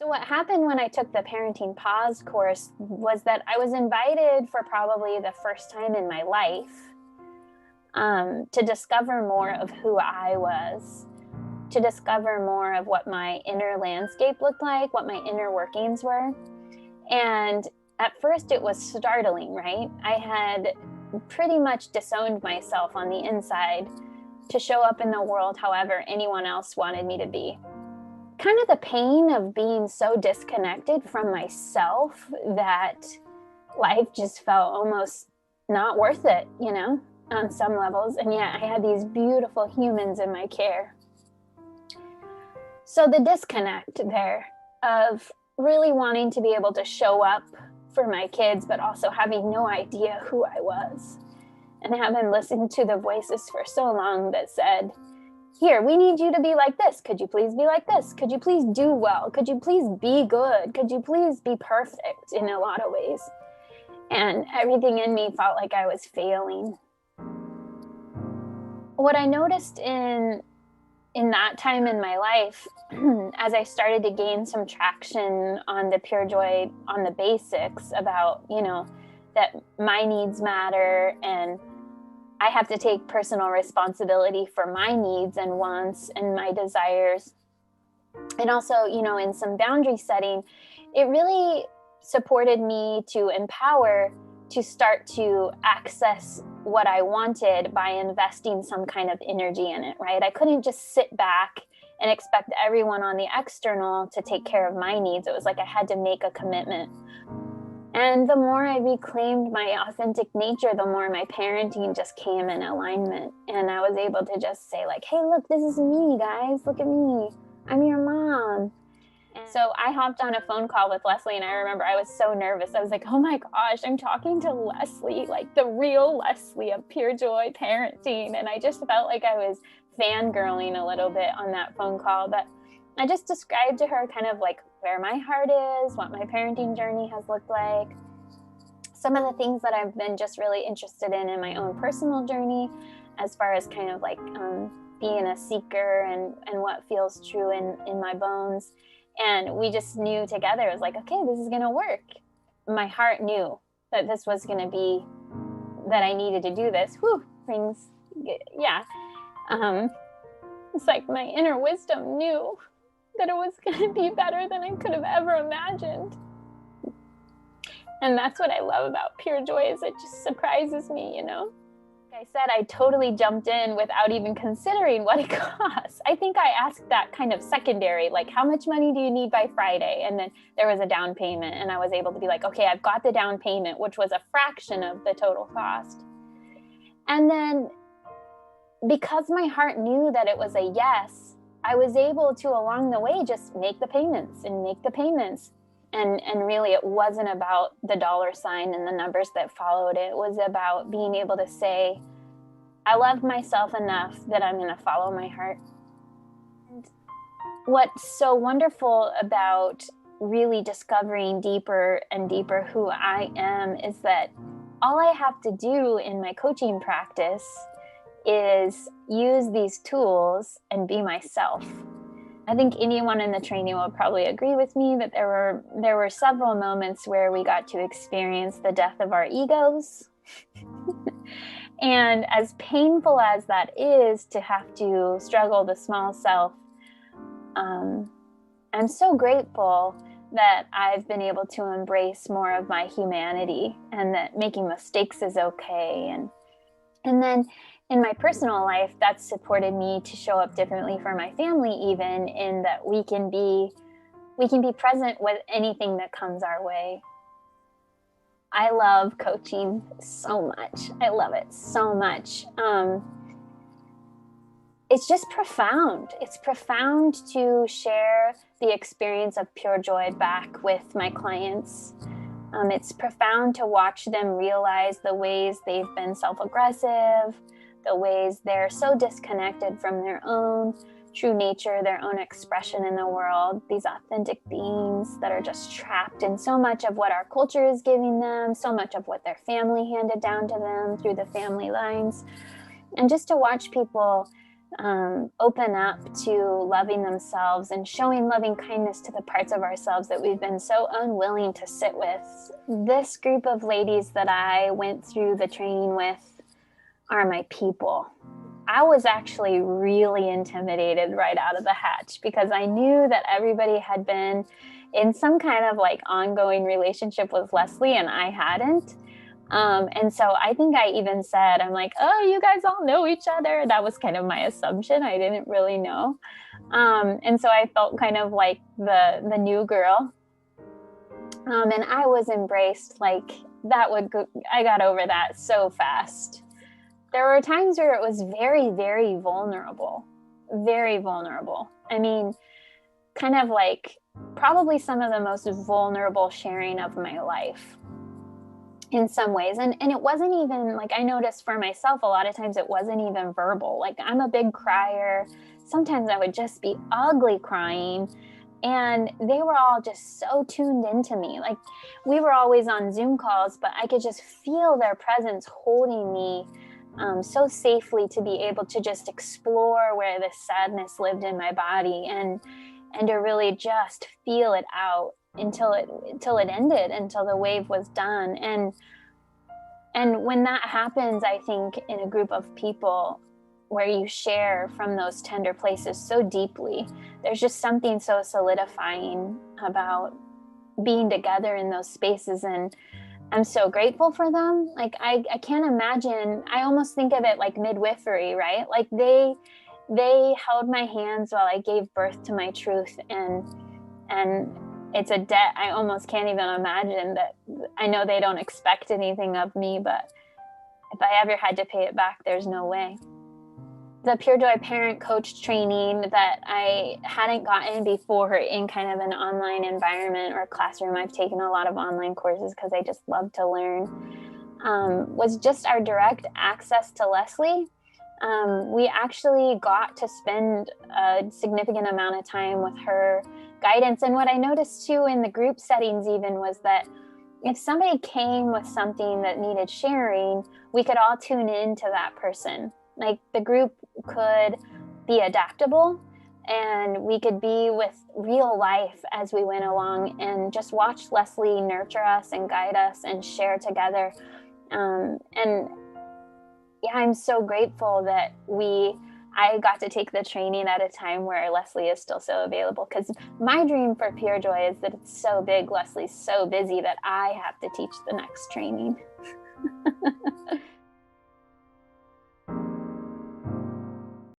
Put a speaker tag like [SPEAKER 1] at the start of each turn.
[SPEAKER 1] So what happened when I took the Parenting Pause course was that I was invited for probably the first time in my life to discover more of who I was, to discover more of what my inner landscape looked like, what my inner workings were. And at first it was startling, right? I had pretty much disowned myself on the inside to show up in the world however anyone else wanted me to be. Kind of the pain of being so disconnected from myself that life just felt almost not worth it, on some levels. And yet I had these beautiful humans in my care. So the disconnect there of really wanting to be able to show up for my kids, but also having no idea who I was, and having listened to the voices for so long that said, here, we need you to be like this. Could you please be like this? Could you please do well? Could you please be good? Could you please be perfect in a lot of ways? And everything in me felt like I was failing. What I noticed in that time in my life, as I started to gain some traction on the Purejoy, on the basics about, that my needs matter and I have to take personal responsibility for my needs and wants and my desires. And also, in some boundary setting, it really supported me to empower to start to access what I wanted by investing some kind of energy in it, right? I couldn't just sit back and expect everyone on the external to take care of my needs. It was like I had to make a commitment. And the more I reclaimed my authentic nature, the more my parenting just came in alignment. And I was able to just say like, hey, look, this is me, guys. Look at me. I'm your mom. And so I hopped on a phone call with Leslie, and I remember I was so nervous. I was like, oh my gosh, I'm talking to Leslie, like the real Leslie of Purejoy parenting. And I just felt like I was fangirling a little bit on that phone call. But I just described to her kind of like where my heart is, what my parenting journey has looked like, some of the things that I've been just really interested in my own personal journey, as far as kind of like being a seeker and what feels true in my bones. And we just knew together, it was like, okay, this is going to work. My heart knew that this was going to be, that I needed to do this. Yeah. It's like my inner wisdom knew that it was going to be better than I could have ever imagined. And that's what I love about Purejoy, is it just surprises me, Like I said, I totally jumped in without even considering what it costs. I think I asked that kind of secondary, like, how much money do you need by Friday? And then there was a down payment, and I was able to be like, okay, I've got the down payment, which was a fraction of the total cost. And then because my heart knew that it was a yes, I was able to, along the way, just make the payments. And really, it wasn't about the dollar sign and the numbers that followed. It was about being able to say, I love myself enough that I'm going to follow my heart. And what's so wonderful about really discovering deeper and deeper who I am is that all I have to do in my coaching practice is use these tools and be myself. I think anyone in the training will probably agree with me that there were several moments where we got to experience the death of our egos. And as painful as that is to have to struggle the small self, I'm so grateful that I've been able to embrace more of my humanity, and that making mistakes is okay. And then in my personal life, that's supported me to show up differently for my family, even in that we can be present with anything that comes our way. I love coaching so much. I love it so much. It's just profound. It's profound to share the experience of Purejoy back with my clients. It's profound to watch them realize the ways they've been self-aggressive, the ways they're so disconnected from their own true nature, their own expression in the world, these authentic beings that are just trapped in so much of what our culture is giving them, so much of what their family handed down to them through the family lines. And just to watch people open up to loving themselves and showing loving kindness to the parts of ourselves that we've been so unwilling to sit with. This group of ladies that I went through the training with are my people. I was actually really intimidated right out of the hatch because I knew that everybody had been in some kind of like ongoing relationship with Leslie and I hadn't. And so I think I even said, I'm like, oh, you guys all know each other. That was kind of my assumption. I didn't really know. And so I felt kind of like the new girl. And I was embraced like that I got over that so fast. There were times where it was very, very vulnerable, very vulnerable. I mean, kind of like probably some of the most vulnerable sharing of my life in some ways. And it wasn't even like, I noticed for myself, a lot of times it wasn't even verbal. Like I'm a big crier. Sometimes I would just be ugly crying. And they were all just so tuned into me. Like we were always on Zoom calls, but I could just feel their presence holding me so safely to be able to just explore where this sadness lived in my body and to really just feel it out until it ended, until the wave was done. And when that happens, I think in a group of people where you share from those tender places so deeply, there's just something so solidifying about being together in those spaces. And I'm so grateful for them. Like I can't imagine, I almost think of it like midwifery, right? Like they held my hands while I gave birth to my truth, and it's a debt I almost can't even imagine. That I know they don't expect anything of me, but if I ever had to pay it back, there's no way. The Purejoy parent coach training that I hadn't gotten before in kind of an online environment or classroom, I've taken a lot of online courses because I just love to learn, was just our direct access to Leslie. We actually got to spend a significant amount of time with her guidance. And what I noticed too in the group settings even was that if somebody came with something that needed sharing, we could all tune in to that person. Like the group could be adaptable and we could be with real life as we went along and just watch Leslie nurture us and guide us and share together. And yeah, I'm so grateful that I got to take the training at a time where Leslie is still so available, because my dream for Purejoy is that it's so big, Leslie's so busy that I have to teach the next training.